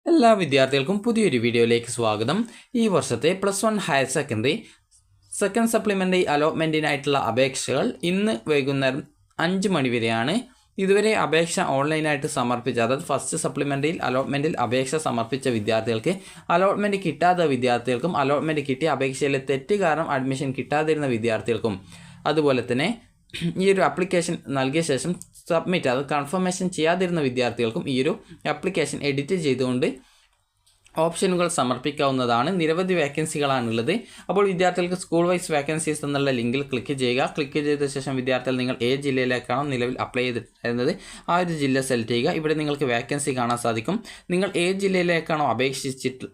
എല്ലാ വിദ്യാർത്ഥികൾക്കും പുതിയൊരു വീഡിയോയിലേക്ക് സ്വാഗതം. ഈ വർഷത്തെ +1 ഹയർ സെക്കൻഡറി സെക്കൻഡ് സപ്ലിമെൻ്ററി അലോട്ട്മെൻറ്റിനായിട്ടുള്ള അപേക്ഷകൾ ഇന്ന് വൈകുന്നേരം 5 മണി വരെയാണ്. ഇതുവരെ അപേക്ഷ ഓൺലൈനായിട്ട് സമർപ്പിച്ച, അതായത് ഫസ്റ്റ് സപ്ലിമെൻ്ററിയിൽ അലോട്ട്മെൻറ്റിൽ അപേക്ഷ സമർപ്പിച്ച വിദ്യാർത്ഥികൾക്ക്, അലോട്ട്മെൻറ്റ് കിട്ടാത്ത വിദ്യാർത്ഥികൾക്കും, അലോട്ട്മെൻറ്റ് കിട്ടിയ അപേക്ഷയിലെ തെറ്റ് കാരണം അഡ്മിഷൻ കിട്ടാതിരുന്ന വിദ്യാർത്ഥികൾക്കും, അതുപോലെ തന്നെ ഈ ഒരു ആപ്ലിക്കേഷൻ നൽകിയ ശേഷം സബ്മിറ്റ്, അത് കൺഫർമേഷൻ ചെയ്യാതിരുന്ന വിദ്യാർത്ഥികൾക്കും ഈ ഒരു ആപ്ലിക്കേഷൻ എഡിറ്റ് ചെയ്തുകൊണ്ട് ഓപ്ഷനുകൾ സമർപ്പിക്കാവുന്നതാണ്. നിരവധി വേക്കൻസികളാണുള്ളത്. അപ്പോൾ വിദ്യാർത്ഥികൾക്ക് സ്കൂൾ വൈസ് വേക്കൻസീസ് എന്നുള്ള ലിങ്കിൽ ക്ലിക്ക് ചെയ്യുക. ക്ലിക്ക് ചെയ്ത ശേഷം വിദ്യാർത്ഥികൾ നിങ്ങൾ ഏത് ജില്ലയിലേക്കാണോ നിലവിൽ അപ്ലൈ ചെയ്തിട്ടുണ്ടായിരുന്നത് ആ ഒരു ജില്ല സെലക്ട് ചെയ്യുക. ഇവിടെ നിങ്ങൾക്ക് വേക്കൻസി കാണാൻ സാധിക്കും. നിങ്ങൾ ഏത് ജില്ലയിലേക്കാണോ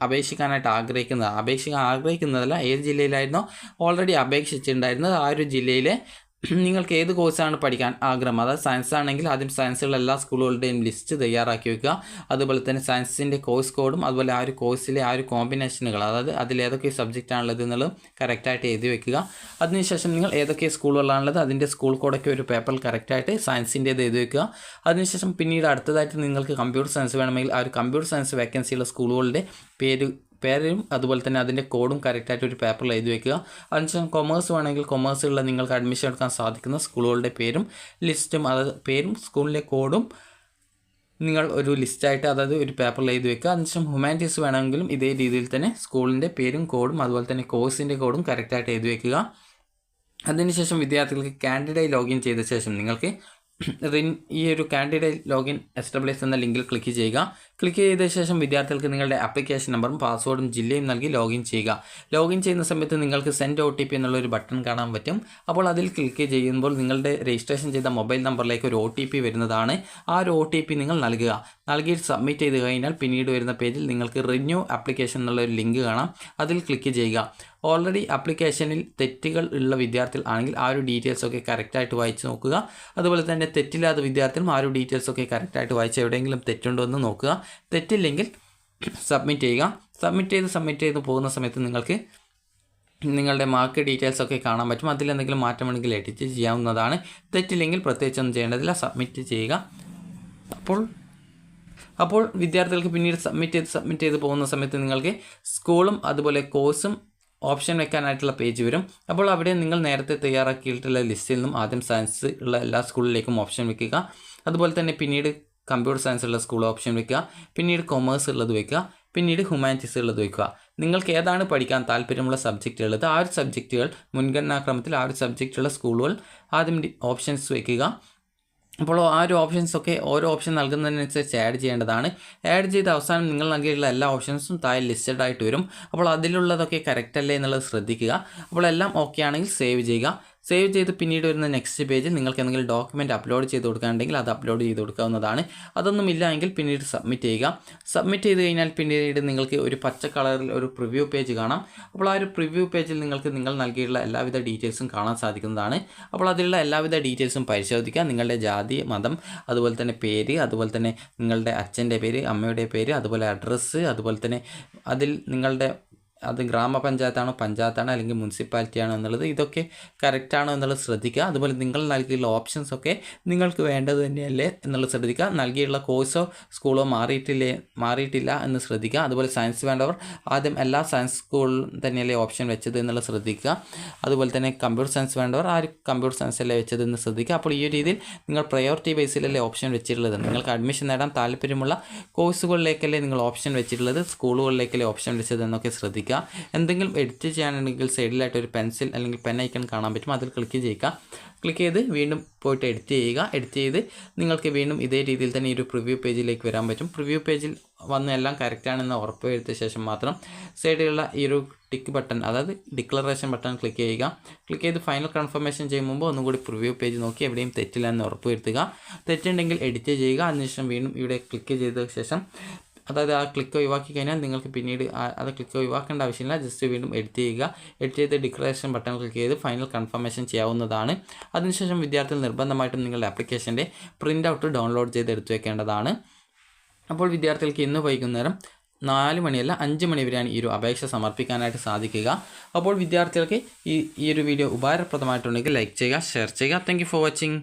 അപേക്ഷിക്കാനായിട്ട് ആഗ്രഹിക്കുന്നതല്ല, ഏത് ജില്ലയിലായിരുന്നോ ഓൾറെഡി അപേക്ഷിച്ചിട്ടുണ്ടായിരുന്നത് ആ ഒരു ജില്ലയിലെ നിങ്ങൾക്ക് ഏത് കോഴ്സാണ് പഠിക്കാൻ ആഗ്രഹം, അതായത് സയൻസ് ആണെങ്കിൽ ആദ്യം സയൻസുള്ള എല്ലാ സ്കൂളുകളുടെയും ലിസ്റ്റ് തയ്യാറാക്കി വെക്കുക. അതുപോലെ തന്നെ സയൻസിൻ്റെ കോഴ്സ് കോഡും അതുപോലെ ആ ഒരു കോഴ്സിലെ ആ ഒരു കോമ്പിനേഷനുകൾ, അതായത് അതിൽ ഏതൊക്കെ സബ്ജക്റ്റ് ആണുള്ളത് എന്നുള്ളത് കറക്റ്റായിട്ട് എഴുതി വെക്കുക. അതിനുശേഷം നിങ്ങൾ ഏതൊക്കെ സ്കൂളുകളാണുള്ളത് അതിൻ്റെ സ്കൂൾ കോഡൊക്കെ ഒരു പേപ്പറിൽ കറക്റ്റായിട്ട് സയൻസിൻ്റേത് എഴുതി വെക്കുക. അതിനുശേഷം പിന്നീട് അടുത്തതായിട്ട് നിങ്ങൾക്ക് കമ്പ്യൂട്ടർ സയൻസ് വേണമെങ്കിൽ ആ ഒരു കമ്പ്യൂട്ടർ സയൻസ് വേക്കൻസിയുള്ള സ്കൂളുകളുടെ പേരും അതുപോലെ തന്നെ അതിൻ്റെ കോഡും കറക്റ്റായിട്ട് ഒരു പേപ്പറിൽ എഴുതി വയ്ക്കുക. അതിനുശേഷം കൊമേഴ്സ് വേണമെങ്കിൽ കൊമേഴ്സുള്ള നിങ്ങൾക്ക് അഡ്മിഷൻ എടുക്കാൻ സാധിക്കുന്ന സ്കൂളുകളുടെ പേരും ലിസ്റ്റും, അതായത് പേരും സ്കൂളിലെ കോഡും നിങ്ങൾ ഒരു ലിസ്റ്റായിട്ട്, അതായത് ഒരു പേപ്പറിൽ എഴുതി വയ്ക്കുക. അതിനുശേഷം ഹ്യൂമാനിറ്റീസ് വേണമെങ്കിലും ഇതേ രീതിയിൽ തന്നെ സ്കൂളിൻ്റെ പേരും കോഡും അതുപോലെ തന്നെ കോഴ്സിൻ്റെ കോഡും കറക്റ്റായിട്ട് എഴുതി വയ്ക്കുക. അതിനുശേഷം വിദ്യാർത്ഥികൾക്ക് കാൻഡിഡേറ്റ് ലോഗിൻ ചെയ്ത ശേഷം നിങ്ങൾക്ക് ഈ ഒരു കാൻഡിഡേറ്റ് ലോഗിൻ എസ്റ്റാബ്ലിഷ് എന്ന ലിങ്കിൽ ക്ലിക്ക് ചെയ്യുക. ക്ലിക്ക് ചെയ്ത ശേഷം വിദ്യാർത്ഥികൾക്ക് നിങ്ങളുടെ ആപ്ലിക്കേഷൻ നമ്പറും പാസ്വേഡും ജില്ലയും നൽകി ലോഗിൻ ചെയ്യുക. ലോഗിൻ ചെയ്യുന്ന സമയത്ത് നിങ്ങൾക്ക് സെൻഡ് OTP എന്നുള്ളൊരു ബട്ടൺ കാണാൻ പറ്റും. അപ്പോൾ അതിൽ ക്ലിക്ക് ചെയ്യുമ്പോൾ നിങ്ങളുടെ രജിസ്ട്രേഷൻ ചെയ്ത മൊബൈൽ നമ്പറിലേക്ക് ഒരു OTP വരുന്നതാണ്. ആ ഒരു OTP നിങ്ങൾ നൽകുക. നൽകിയിട്ട് സബ്മിറ്റ് ചെയ്ത് കഴിഞ്ഞാൽ പിന്നീട് വരുന്ന പേജിൽ നിങ്ങൾക്ക് റിന്യൂ ആപ്ലിക്കേഷൻ എന്നുള്ളൊരു ലിങ്ക് കാണാം. അതിൽ ക്ലിക്ക് ചെയ്യുക. ഓൾറെഡി ആപ്ലിക്കേഷനിൽ തെറ്റുകൾ ഉള്ള വിദ്യാർത്ഥികൾ ആണെങ്കിൽ ആ ഒരു ഡീറ്റെയിൽസൊക്കെ കറക്റ്റായിട്ട് വായിച്ച് നോക്കുക. അതുപോലെ തന്നെ തെറ്റില്ലാത്ത വിദ്യാർത്ഥികളും ആ ഒരു ഡീറ്റെയിൽസൊക്കെ കറക്റ്റായിട്ട് വായിച്ച് എവിടെയെങ്കിലും തെറ്റുണ്ടോ എന്ന് നോക്കുക. തെറ്റില്ലെങ്കിൽ സബ്മിറ്റ് ചെയ്യുക. സബ്മിറ്റ് ചെയ്ത് പോകുന്ന സമയത്ത് നിങ്ങൾക്ക് നിങ്ങളുടെ മാർക്ക് ഡീറ്റെയിൽസൊക്കെ കാണാൻ പറ്റും. അതിലെന്തെങ്കിലും മാറ്റമുണ്ടെങ്കിൽ എഡിറ്റ് ചെയ്യാവുന്നതാണ്. തെറ്റില്ലെങ്കിൽ പ്രത്യേകിച്ചൊന്നും ചെയ്യേണ്ടതില്ല, സബ്മിറ്റ് ചെയ്യുക. അപ്പോൾ വിദ്യാർത്ഥികൾക്ക് പിന്നീട് സബ്മിറ്റ് ചെയ്ത് പോകുന്ന സമയത്ത് നിങ്ങൾക്ക് സ്കൂളും അതുപോലെ കോഴ്സും ഓപ്ഷൻ വെക്കാനായിട്ടുള്ള പേജ് വരും. അപ്പോൾ അവിടെ നിങ്ങൾ നേരത്തെ തയ്യാറാക്കിയിട്ടുള്ള ലിസ്റ്റിൽ നിന്നും ആദ്യം സയൻസ് ഉള്ള എല്ലാ സ്കൂളിലേക്കും ഓപ്ഷൻ വെക്കുക. അതുപോലെ തന്നെ പിന്നീട് കമ്പ്യൂട്ടർ സയൻസ് ഉള്ള സ്കൂൾ ഓപ്ഷൻ വെക്കുക. പിന്നീട് കൊമേഴ്സ് ഉള്ളത് വെക്കുക. പിന്നീട് ഹ്യൂമാനിറ്റീസ് ഉള്ളത് വെക്കുക. നിങ്ങൾക്ക് ഏതാണ് പഠിക്കാൻ താല്പര്യമുള്ള സബ്ജക്റ്റ് ഉള്ളത് ആ ഒരു സബ്ജക്റ്റുകൾ മുൻഗണനാക്രമത്തിൽ ആ ഒരു സബ്ജക്റ്റുള്ള സ്കൂളുകൾ ആദ്യം ഓപ്ഷൻസ് വയ്ക്കുക. അപ്പോൾ ആ ഒരു ഓപ്ഷൻസൊക്കെ ഓരോ ഓപ്ഷൻ നൽകുന്നതിനനുസരിച്ച് ആഡ് ചെയ്യേണ്ടതാണ്. ആഡ് ചെയ്ത അവസാനം നിങ്ങൾ നൽകിയിട്ടുള്ള എല്ലാ ഓപ്ഷൻസും താഴെ ലിസ്റ്റഡ് ആയിട്ട് വരും. അപ്പോൾ അതിലുള്ളതൊക്കെ കറക്റ്റ് അല്ലേ എന്നുള്ളത് ശ്രദ്ധിക്കുക. അപ്പോൾ എല്ലാം ഓക്കെ ആണെങ്കിൽ സേവ് ചെയ്യുക. സേവ് ചെയ്ത് പിന്നീട് വരുന്ന നെക്സ്റ്റ് പേജിൽ നിങ്ങൾക്ക് എന്തെങ്കിലും ഡോക്യുമെൻറ്റ് അപ്ലോഡ് ചെയ്ത് കൊടുക്കുകയാണെങ്കിൽ അത് അപ്ലോഡ് ചെയ്ത് കൊടുക്കാവുന്നതാണ്. അതൊന്നുമില്ല എങ്കിൽ പിന്നീട് സബ്മിറ്റ് ചെയ്യുക. സബ്മിറ്റ് ചെയ്ത് കഴിഞ്ഞാൽ പിന്നീട് നിങ്ങൾക്ക് ഒരു പച്ച കളറിൽ ഒരു പ്രിവ്യൂ പേജ് കാണാം. അപ്പോൾ ആ ഒരു പ്രിവ്യൂ പേജിൽ നിങ്ങൾ നൽകിയിട്ടുള്ള എല്ലാവിധ ഡീറ്റെയിൽസും കാണാൻ സാധിക്കുന്നതാണ്. അപ്പോൾ അതിലുള്ള എല്ലാവിധ ഡീറ്റെയിൽസും പരിശോധിക്കുക. നിങ്ങളുടെ ജാതി, മതം, അതുപോലെ തന്നെ പേര്, അതുപോലെ തന്നെ നിങ്ങളുടെ അച്ഛൻ്റെ പേര്, അമ്മയുടെ പേര്, അതുപോലെ അഡ്രസ്സ്, അതുപോലെ തന്നെ അതിൽ നിങ്ങളുടെ അത് ഗ്രാമപഞ്ചായത്താണോ പഞ്ചായത്താണോ അല്ലെങ്കിൽ മുനിസിപ്പാലിറ്റിയാണോ എന്നുള്ളത്, ഇതൊക്കെ കറക്റ്റാണോ എന്നുള്ളത് ശ്രദ്ധിക്കുക. അതുപോലെ നിങ്ങൾ നൽകിയുള്ള ഓപ്ഷൻസൊക്കെ നിങ്ങൾക്ക് വേണ്ടത് തന്നെയല്ലേ എന്നുള്ളത് ശ്രദ്ധിക്കുക. നൽകിയുള്ള കോഴ്സോ സ്കൂളോ മാറിയിട്ടില്ല എന്ന് ശ്രദ്ധിക്കുക. അതുപോലെ സയൻസ് വേണ്ടവർ ആദ്യം എല്ലാ സയൻസ് സ്കൂളിലും തന്നെയല്ലേ ഓപ്ഷൻ വെച്ചത് എന്നുള്ളത് ശ്രദ്ധിക്കുക. അതുപോലെ തന്നെ കമ്പ്യൂട്ടർ സയൻസ് വേണ്ടവർ ആ ഒരു കമ്പ്യൂട്ടർ സയൻസ് അല്ലേ വെച്ചത് എന്ന് ശ്രദ്ധിക്കുക. അപ്പോൾ ഈ ഒരു രീതിയിൽ നിങ്ങൾ പ്രയോറിറ്റി ബേസിലല്ലേ ഓപ്ഷൻ വെച്ചിട്ടുള്ളത്. നിങ്ങൾക്ക് അഡ്മിഷൻ നേടാൻ താല്പര്യമുള്ള കോഴ്സുകളിലേക്കല്ലേ നിങ്ങൾ ഓപ്ഷൻ വെച്ചിട്ടുള്ളത്, സ്കൂളുകളിലേക്കല്ലേ ഓപ്ഷൻ വെച്ചത് എന്നൊക്കെ ശ്രദ്ധിക്കുക. എന്തെങ്കിലും എഡിറ്റ് ചെയ്യാനുണ്ടെങ്കിൽ സൈഡിലായിട്ട് ഒരു പെൻസിൽ അല്ലെങ്കിൽ പെൻ ഐക്കൺ കാണാൻ പറ്റും. അതിൽ ക്ലിക്ക് ചെയ്യുക. ക്ലിക്ക് ചെയ്ത് വീണ്ടും പോയിട്ട് എഡിറ്റ് ചെയ്യുക. എഡിറ്റ് ചെയ്ത് നിങ്ങൾക്ക് വീണ്ടും ഇതേ രീതിയിൽ തന്നെ ഈ ഒരു പ്രിവ്യൂ പേജിലേക്ക് വരാൻ പറ്റും. പ്രിവ്യൂ പേജിൽ വന്ന് എല്ലാം കറക്റ്റാണെന്ന് ഉറപ്പ് വരുത്തിയ ശേഷം മാത്രം സൈഡിലുള്ള ഈ ഒരു ടിക്ക് ബട്ടൺ, അതായത് ഡിക്ലറേഷൻ ബട്ടൺ ക്ലിക്ക് ചെയ്യുക. ക്ലിക്ക് ചെയ്ത് ഫൈനൽ കൺഫർമേഷൻ ചെയ്യുമ്പോൾ ഒന്നുകൂടി പ്രിവ്യൂ പേജ് നോക്കി എവിടെയും തെറ്റില്ല എന്ന് ഉറപ്പ് വരുത്തുക. തെറ്റുണ്ടെങ്കിൽ എഡിറ്റ് ചെയ്യുക. അതിനുശേഷം വീണ്ടും ഇവിടെ ക്ലിക്ക് ചെയ്ത ശേഷം, അതായത് ആ ക്ലിക്ക് ഒഴിവാക്കി കഴിഞ്ഞാൽ നിങ്ങൾക്ക് പിന്നീട് അത് ക്ലിക്ക് ഒഴിവാക്കേണ്ട ആവശ്യമില്ല. ജസ്റ്റ് വീണ്ടും എഡിറ്റ് ചെയ്യുക. എഡിറ്റ് ചെയ്ത് ഡിക്ലറേഷൻ ബട്ടൺ ക്ലിക്ക് ചെയ്ത് ഫൈനൽ കൺഫർമേഷൻ ചെയ്യാവുന്നതാണ്. അതിനുശേഷം വിദ്യാർത്ഥികൾ നിർബന്ധമായിട്ടും നിങ്ങളുടെ ആപ്ലിക്കേഷൻ്റെ പ്രിൻ്റ് ഔട്ട് ഡൗൺലോഡ് ചെയ്ത് എടുത്തു വെക്കേണ്ടതാണ്. അപ്പോൾ വിദ്യാർത്ഥികൾക്ക് ഇന്ന് വൈകുന്നേരം 4 മണിയല്ല 5 മണി വരെയാണ് ഈ ഒരു അപേക്ഷ സമർപ്പിക്കാനായിട്ട് സാധിക്കുക. അപ്പോൾ വിദ്യാർത്ഥികൾക്ക് ഈ ഒരു വീഡിയോ ഉപകാരപ്രദമായിട്ടുണ്ടെങ്കിൽ ലൈക്ക് ചെയ്യുക, ഷെയർ ചെയ്യുക. Thank you for watching.